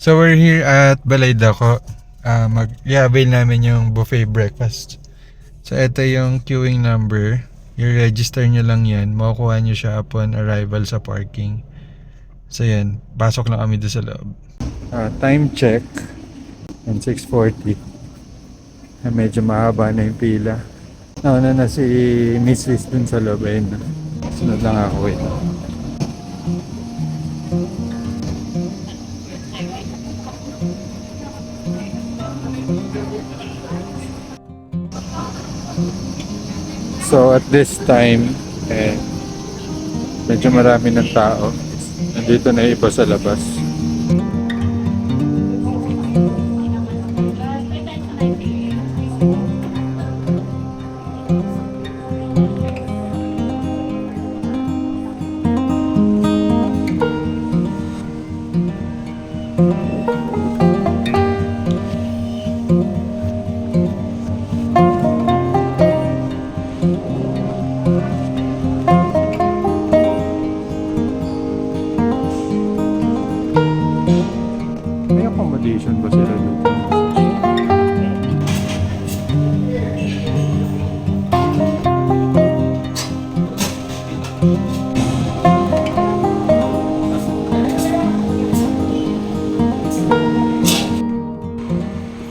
So we're here at Balay-Dako. Mag-i-avail namin yung buffet breakfast. So ito yung queuing number. I-register nyo lang yan. Makukuha nyo siya upon arrival sa parking. So yan, pasok lang kami doon sa loob. Time check. And 6:40. Medyo mahaba na yung pila. Nauna na si Miss Liz dun sa loob. Ayun na. Sunod lang ako. Wait. So at this time, medyo marami ng tao. Nandito na iba sa labas. May accommodation ba sila dito?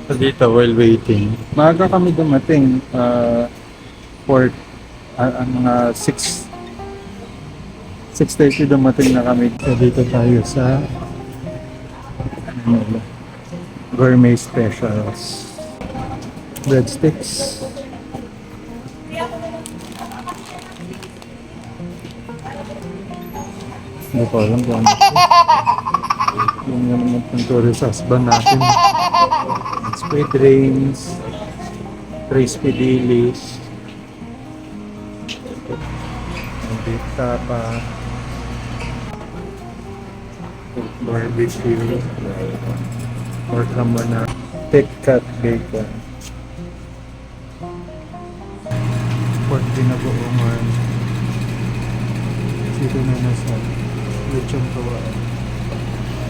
So dito while waiting, maaga kami dumating. Mga 6:30 dumating na kami. So dito tayo sa gourmet specials. Breadsticks. Hindi ko alam kung ano. Yung naman ng tourist husband natin. Squid rings. Crispy dilis. Beef tapa. Barbecue. Pork hamana. Thick cut bacon. Pork binagoongan. Sito na nasa lechon kawaan.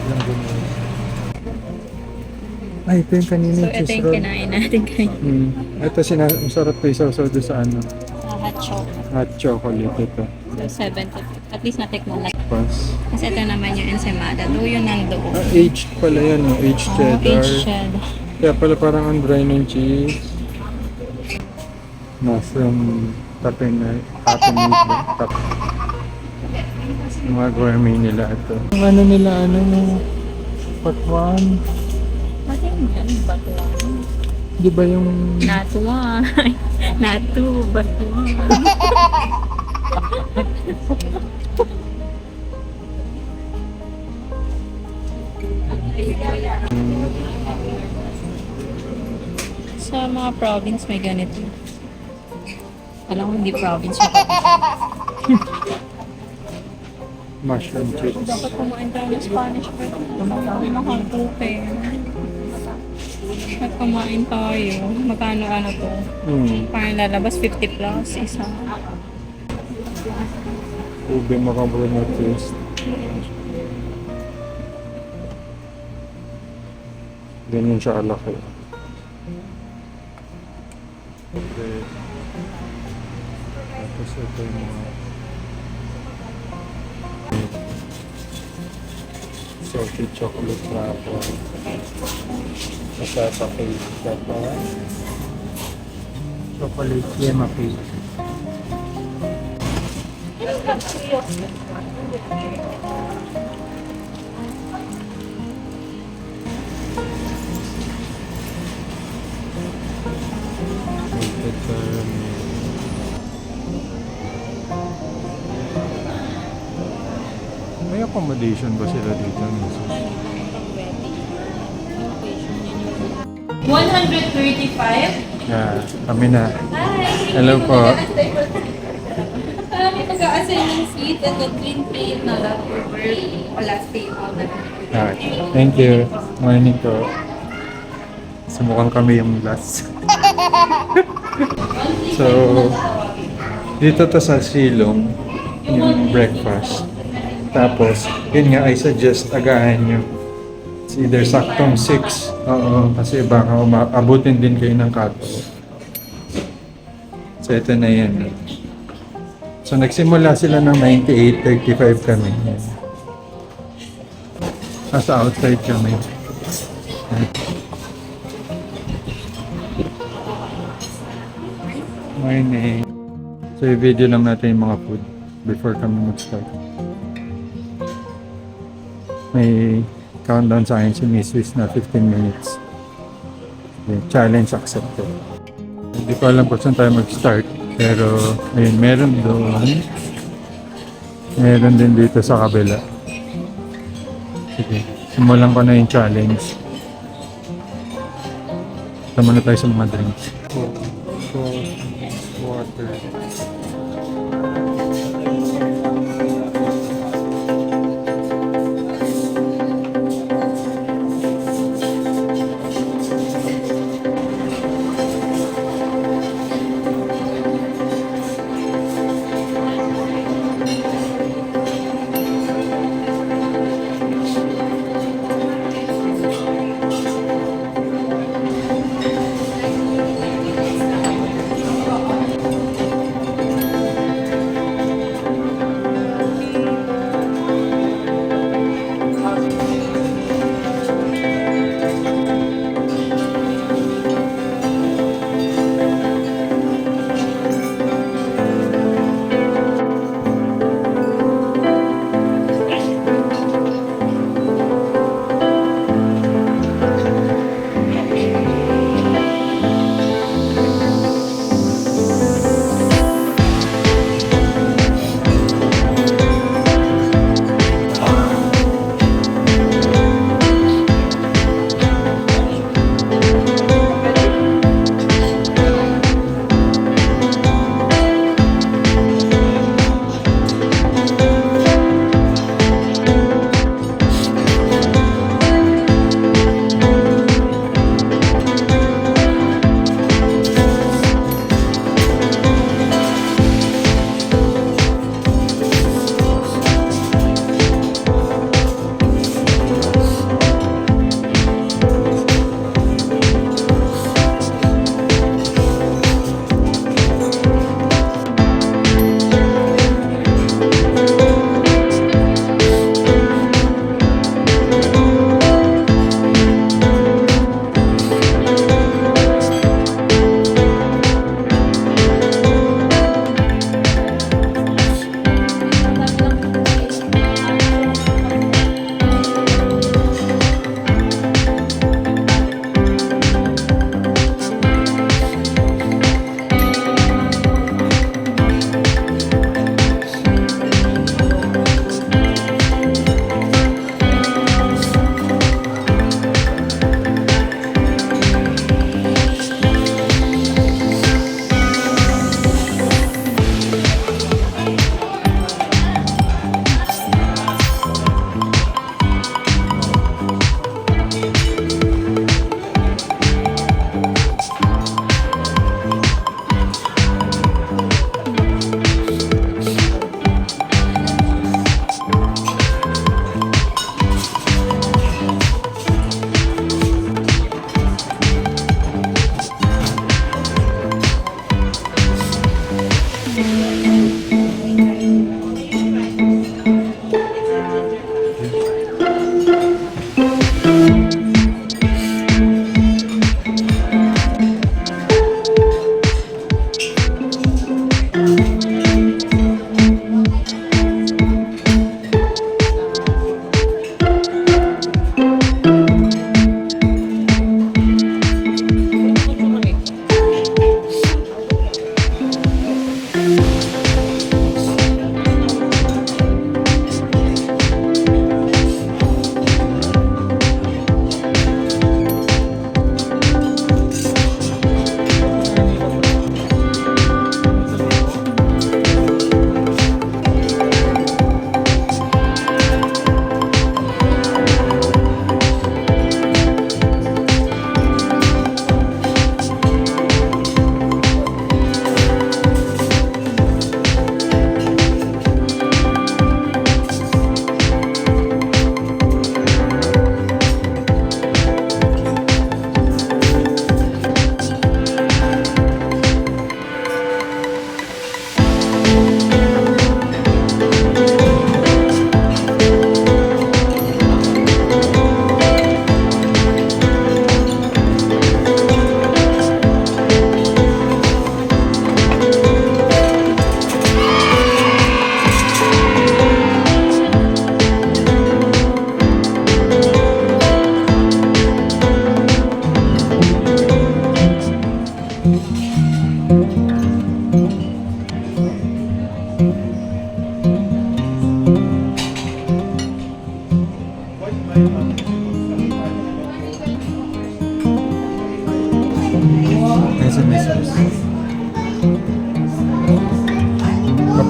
Ilang gano'n. Ay, ito yung kanina So, yung ito cheese yung roll. kinain natin kanina. Ito masarap to isaw-saw doon sa ano. Hot chocolate. Hot chocolate ito. So, 70. At least natikman na. Tapos, Kasi ito naman yung ensaymada. Doon yung nandoon. aged pala yan, no? Aged cheddar. Aged cheddar. Kaya pala parang ang dry ng cheese. Mushroom tapenade ba? Yung mga gourmet nila ito. Yung ano nila, pakwan. Pati yung yan, batuan. Di ba yung... Natuwa. Natu, batuan. Sa mga province may ganito. Alam ko hindi province yung mushroom chips? dapat kumain tayo ng Spanish bread. Hindi makakupe. At kumain tayo. Magkano to? Parang lalabas 50 plus isa. Ube makabro na taste. Ganyan siya alaki. Okay. Tapos ito yung mga salty chocolate wrapper. Masarap cake siya pa. Chocolate yema cake. Salted caramel. May accommodation ba sila dito? 135? Yeah, kami na. Hi! Hello po. May pag-a-assign ng seat at the green plate na lang for last table na. Okay. Thank you. Morning po. Sumukhang kami yung last. So, dito to sa Silong, yung breakfast. Tapos, yun nga, I suggest agahan nyo. It's either saktong 6. Oo, kasi baka abutin din kayo ng cut-off. So, ito na yan. So, nagsimula sila ng 98.35 kami. Yan. Nasa outside kami. Yan. Morning. So, i-video lang natin yung mga food before kami mag-start. May countdown sa akin si Miss Wiz na 15 minutes. Okay, challenge accepted. Hindi ko alam kung saan tayo mag-start. Pero, ayun, meron doon. Meron din dito sa kabila. Sige, simulan ko na yung challenge. Tama na tayo sa mga drinks. Water.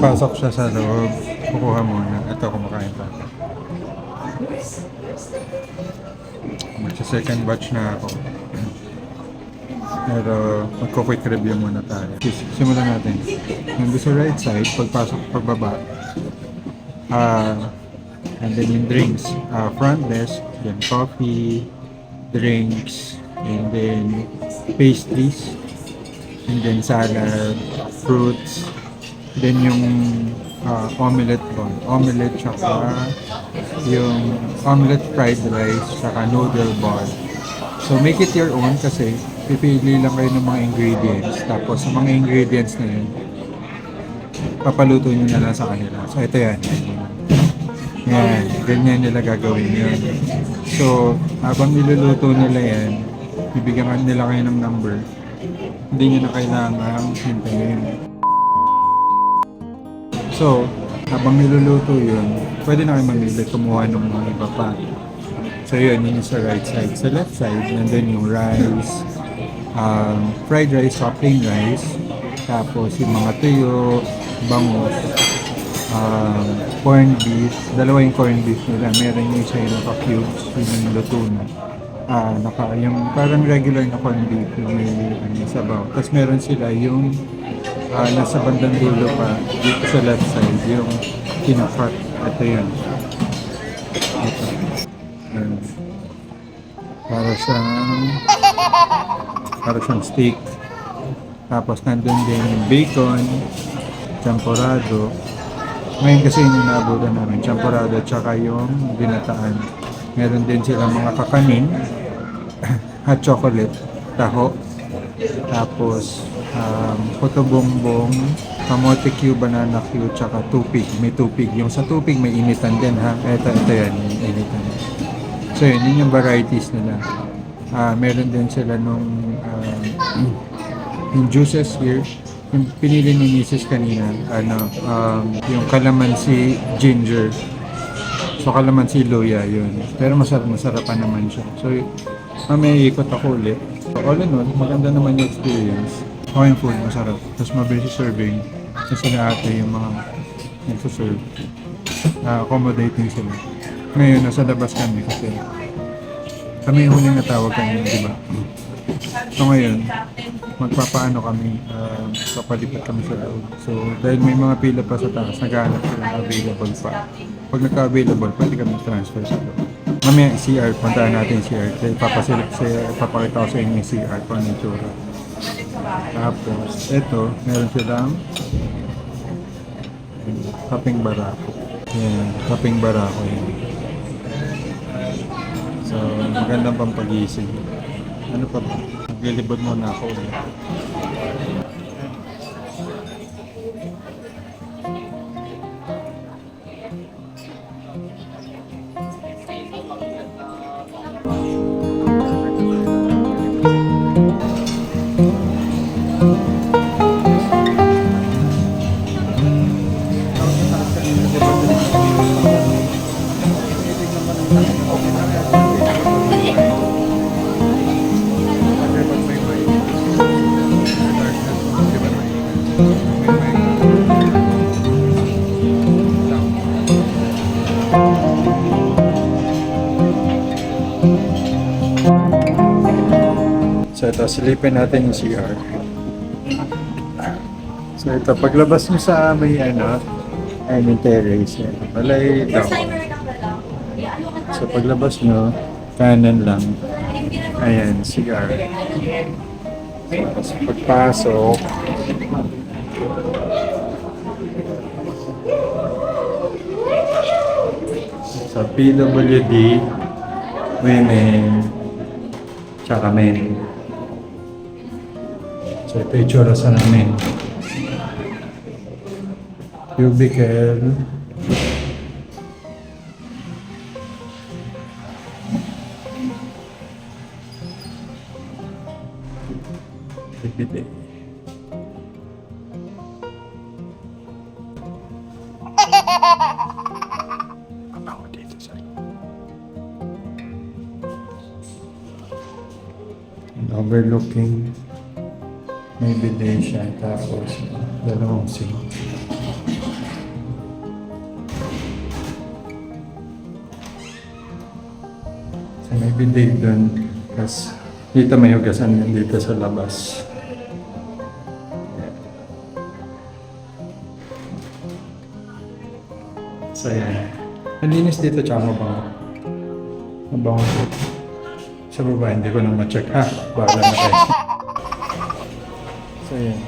Pagpasok siya sa loob, kukuha muna. Ito, kumakain pa. Magsa-second batch na ako. Pero magko-quick review muna tayo. Simulan natin. Nandun sa right side, pagpasok, pagbaba. And then yung drinks. Front desk, then coffee, drinks, and then pastries, and then salad, fruits, then yung omelette bun. Omelette tsaka yung omelette fried rice tsaka noodle ball. So make it your own kasi pipili lang kayo ng mga ingredients. Tapos sa mga ingredients na yun, papaluto nyo na lang sa kanila. So ito yan. Yan, ganyan nila gagawin yun. So habang niluluto nila yan, bibigyan nila kayo ng number. Hindi nyo na kailangan hintayin. So, habang niluluto yun, pwede na kayo mamili, kumuha ng mga iba pa. So yun, yun yung sa right side. Sa left side, nandun yung rice, fried rice, plain rice, tapos yung mga tuyo, bangus, corned beef, dalawa yung corned beef nila. Meron yung isa yung naka-cubes, yun yung luto na. Yung parang regular na corned beef, yung may sabaw. Tapos meron sila yung nasa bandang dulo pa, dito sa left side, yung kinakat. Ito yun. Ito. Para siyang steak. Tapos nandun din yung bacon, champorado. Ngayon kasi yung inaabutan namin, champorado tsaka yung binataan. Meron din sila mga kakanin, hot chocolate, taho, tapos puto bongbong, kamote cube, banana cube, tsaka tupig. May tupig. Yung sa tupig may initan din ha. Ito yan, yung initan. So yun yung varieties nila. Meron din sila nung yung juices here. Yung pinili ni Mrs. kanina, yung calamansi ginger. So calamansi luya yun. Pero masarapan naman siya. So mamaya ikot ako ulit. So, all in all, maganda naman yung experience. Okay yung food, masarap. Tapos mabilis yung serving. Kasi sila ate yung mga nagsaserve. Accommodating sila. Ngayon, nasa labas kami kasi kami yung huling natawag kami, di ba? So ngayon, magpapaano kami, papalipat kami sa loob. So dahil may mga pila pa sa taas, naghahanap sila ng available pa. Pag nagka-available, pwede kami transfer sa loob. Mamaya CR, puntahan natin CR. Papakita ko sa inyo yung CR kung ano yung tsura. Tapos, eto, meron silang kaping barako. Yan, kaping barako yun. So, magandang pampagising. Ano pa ba? Maglilibot muna ako ulit. So ito, silipin natin yung CR. So ito, paglabas nyo sa may terrace, balay daw. So paglabas nyo, kanan lang. Ayan, CR. So pagpasok, sa PWD, women, tsaka men. So ito yung tsura sa namin. Cubicle. Pipili. Pabango dito sa overlooking. May bidet siya, tapos dalawang sink. may bidet doon. Tapos dito may hugasan din dito sa labas. So yan. Malinis dito tsaka mabango. Mabango po. Sa baba hindi ko na ma-check. Bahala na kayo. So yan.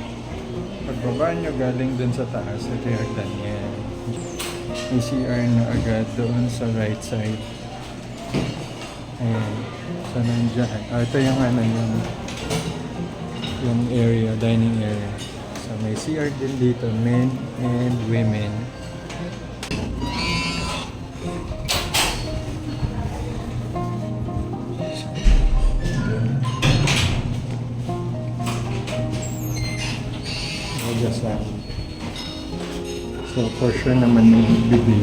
Pagbaba nyo galing dun sa taas, ito yung hagdan yan. May CR na agad doon sa right side. Ayan. So nandiyan. Ito yung ano yung area, dining area. So may CR din dito, men and women. So for sure naman yung bibi.